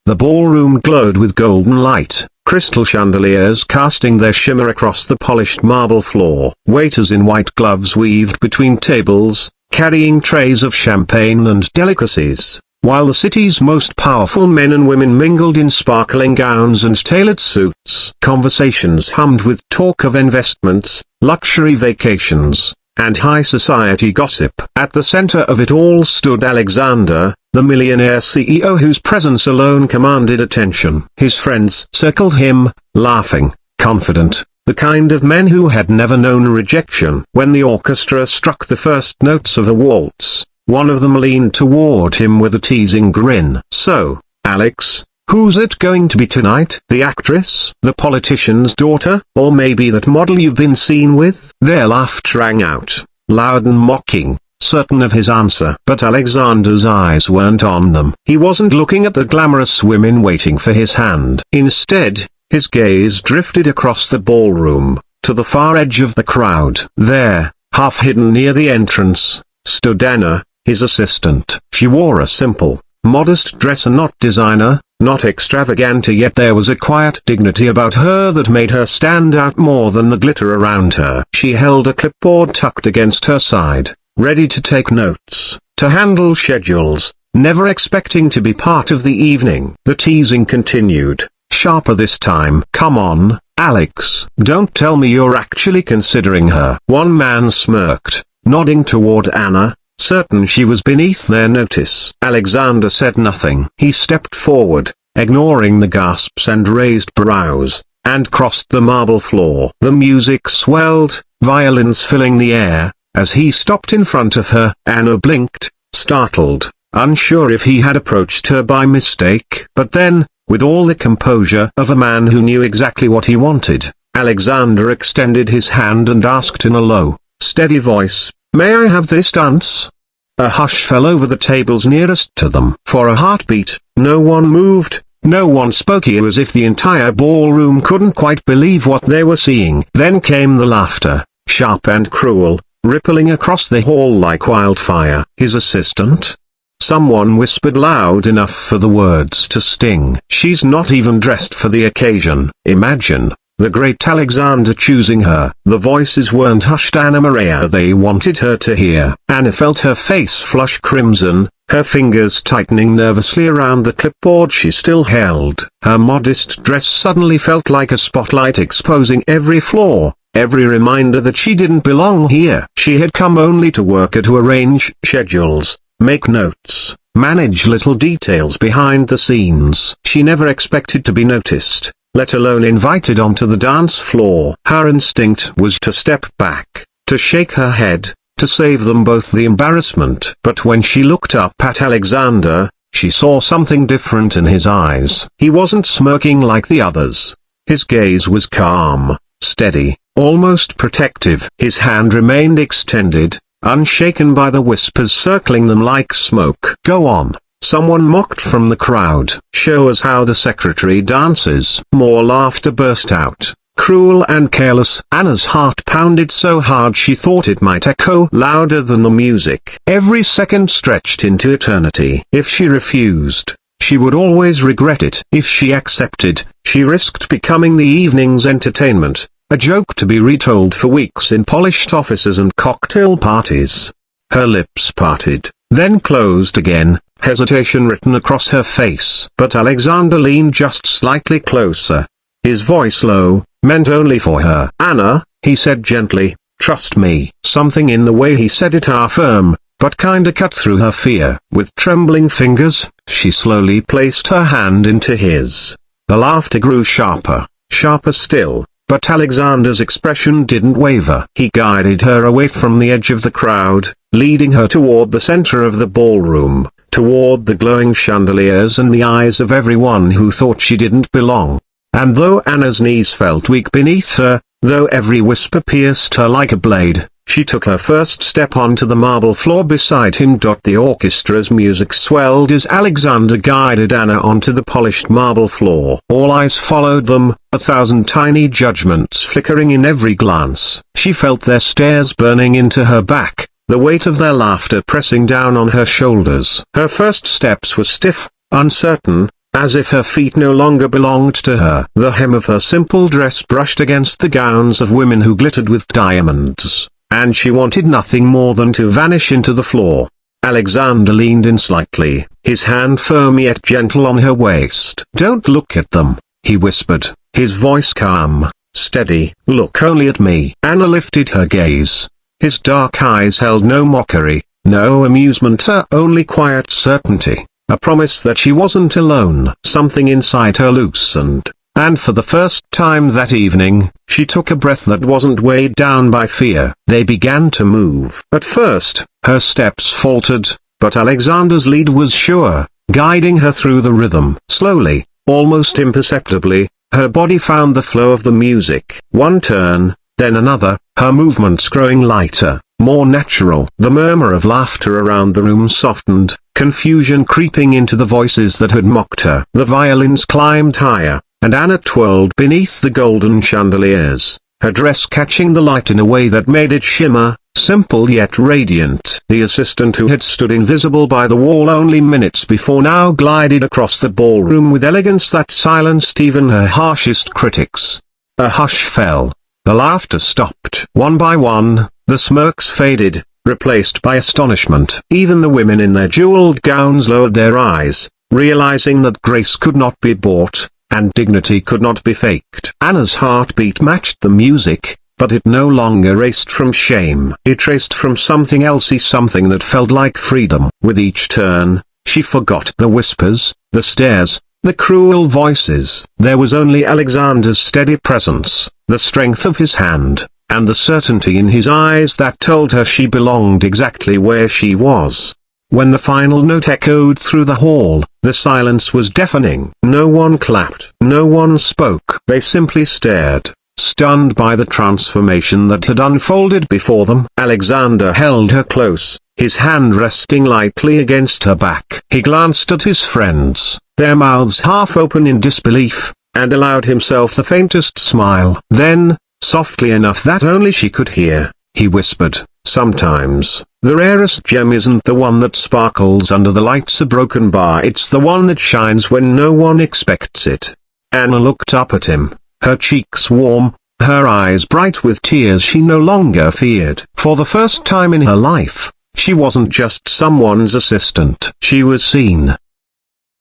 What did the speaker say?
The ballroom glowed with golden light, crystal chandeliers casting their shimmer across the polished marble floor. Waiters in white gloves weaved between tables, carrying trays of champagne and delicacies, while the city's most powerful men and women mingled in sparkling gowns and tailored suits. Conversations hummed with talk of investments, luxury vacations, and high society gossip. At the center of it all stood Alexander, the millionaire CEO whose presence alone commanded attention. His friends circled him, laughing, confident, the kind of men who had never known rejection. When the orchestra struck the first notes of a waltz, one of them leaned toward him with a teasing grin. "So, Alex, who's it going to be tonight? The actress? The politician's daughter? Or maybe that model you've been seen with?" Their laughter rang out, loud and mocking, certain of his answer. But Alexander's eyes weren't on them. He wasn't looking at the glamorous women waiting for his hand. Instead, his gaze drifted across the ballroom, to the far edge of the crowd. There, half hidden near the entrance, stood Anna, his assistant. She wore a simple, modest dress and not designer, not extravagant, yet there was a quiet dignity about her that made her stand out more than the glitter around her. She held a clipboard tucked against her side, ready to take notes, to handle schedules, never expecting to be part of the evening. The teasing continued, sharper this time. "Come on, Alex, don't tell me you're actually considering her." One man smirked, nodding toward Anna, certain she was beneath their notice. Alexander said nothing. He stepped forward, ignoring the gasps and raised brows, and crossed the marble floor. The music swelled, violins filling the air. As he stopped in front of her, Anna blinked, startled, unsure if he had approached her by mistake. But then, with all the composure of a man who knew exactly what he wanted, Alexander extended his hand and asked in a low, steady voice, "May I have this dance?" A hush fell over the tables nearest to them. For a heartbeat, no one moved, no one spoke. It was as if the entire ballroom couldn't quite believe what they were seeing. Then came the laughter, sharp and cruel, rippling across the hall like wildfire. "His assistant?" Someone whispered loud enough for the words to sting. "She's not even dressed for the occasion." Imagine the great Alexander choosing her. The voices weren't hushed Anna Maria, they wanted her to hear. Anna felt her face flush crimson, her fingers tightening nervously around the clipboard she still held. Her modest dress suddenly felt like a spotlight exposing every flaw, every reminder that she didn't belong here. She had come only to work, to arrange schedules, make notes, manage little details behind the scenes. She never expected to be noticed, let alone invited onto the dance floor. Her instinct was to step back, to shake her head, to save them both the embarrassment. But when she looked up at Alexander, she saw something different in his eyes. He wasn't smirking like the others. His gaze was calm, steady, almost protective. His hand remained extended, unshaken by the whispers circling them like smoke. "Go on," someone mocked from the crowd. "Show us how the secretary dances." More laughter burst out, cruel and careless. Anna's heart pounded so hard she thought it might echo louder than the music. Every second stretched into eternity. If she refused, she would always regret it. If she accepted, she risked becoming the evening's entertainment, a joke to be retold for weeks in polished offices and cocktail parties. Her lips parted, then closed again, hesitation written across her face. But Alexander leaned just slightly closer, his voice low, meant only for her. "Anna," he said gently, "trust me." Something in the way he said it firm, but kinda cut through her fear. With trembling fingers, she slowly placed her hand into his. The laughter grew sharper, sharper still. But Alexander's expression didn't waver. He guided her away from the edge of the crowd, leading her toward the center of the ballroom, toward the glowing chandeliers and the eyes of everyone who thought she didn't belong. And though Anna's knees felt weak beneath her, though every whisper pierced her like a blade, she took her first step onto the marble floor beside him. The orchestra's music swelled as Alexander guided Anna onto the polished marble floor. All eyes followed them, a thousand tiny judgments flickering in every glance. She felt their stares burning into her back, the weight of their laughter pressing down on her shoulders. Her first steps were stiff, uncertain, as if her feet no longer belonged to her. The hem of her simple dress brushed against the gowns of women who glittered with diamonds, and she wanted nothing more than to vanish into the floor. Alexander leaned in slightly, his hand firm yet gentle on her waist. "Don't look at them," he whispered, his voice calm, steady. "Look only at me." Anna lifted her gaze. His dark eyes held no mockery, no amusement, only quiet certainty, a promise that she wasn't alone. Something inside her loosened, and for the first time that evening, she took a breath that wasn't weighed down by fear. They began to move. At first, her steps faltered, but Alexander's lead was sure, guiding her through the rhythm. Slowly, almost imperceptibly, her body found the flow of the music. One turn, then another, her movements growing lighter, more natural. The murmur of laughter around the room softened, confusion creeping into the voices that had mocked her. The violins climbed higher, and Anna twirled beneath the golden chandeliers, her dress catching the light in a way that made it shimmer, simple yet radiant. The assistant who had stood invisible by the wall only minutes before now glided across the ballroom with elegance that silenced even her harshest critics. A hush fell. The laughter stopped. One by one, the smirks faded, replaced by astonishment. Even the women in their jeweled gowns lowered their eyes, realizing that grace could not be bought, and dignity could not be faked. Anna's heartbeat matched the music, but it no longer raced from shame. It raced from something else, something that felt like freedom. With each turn, she forgot the whispers, the stares, the cruel voices. There was only Alexander's steady presence, the strength of his hand, and the certainty in his eyes that told her she belonged exactly where she was. When the final note echoed through the hall, the silence was deafening. No one clapped. No one spoke. They simply stared, stunned by the transformation that had unfolded before them. Alexander held her close, his hand resting lightly against her back. He glanced at his friends, their mouths half open in disbelief, and allowed himself the faintest smile. Then, softly enough that only she could hear, he whispered, "Sometimes, the rarest gem isn't the one that sparkles under the lights, a broken bar. It's the one that shines when no one expects it." Anna looked up at him, her cheeks warm, her eyes bright with tears she no longer feared. For the first time in her life, she wasn't just someone's assistant. She was seen.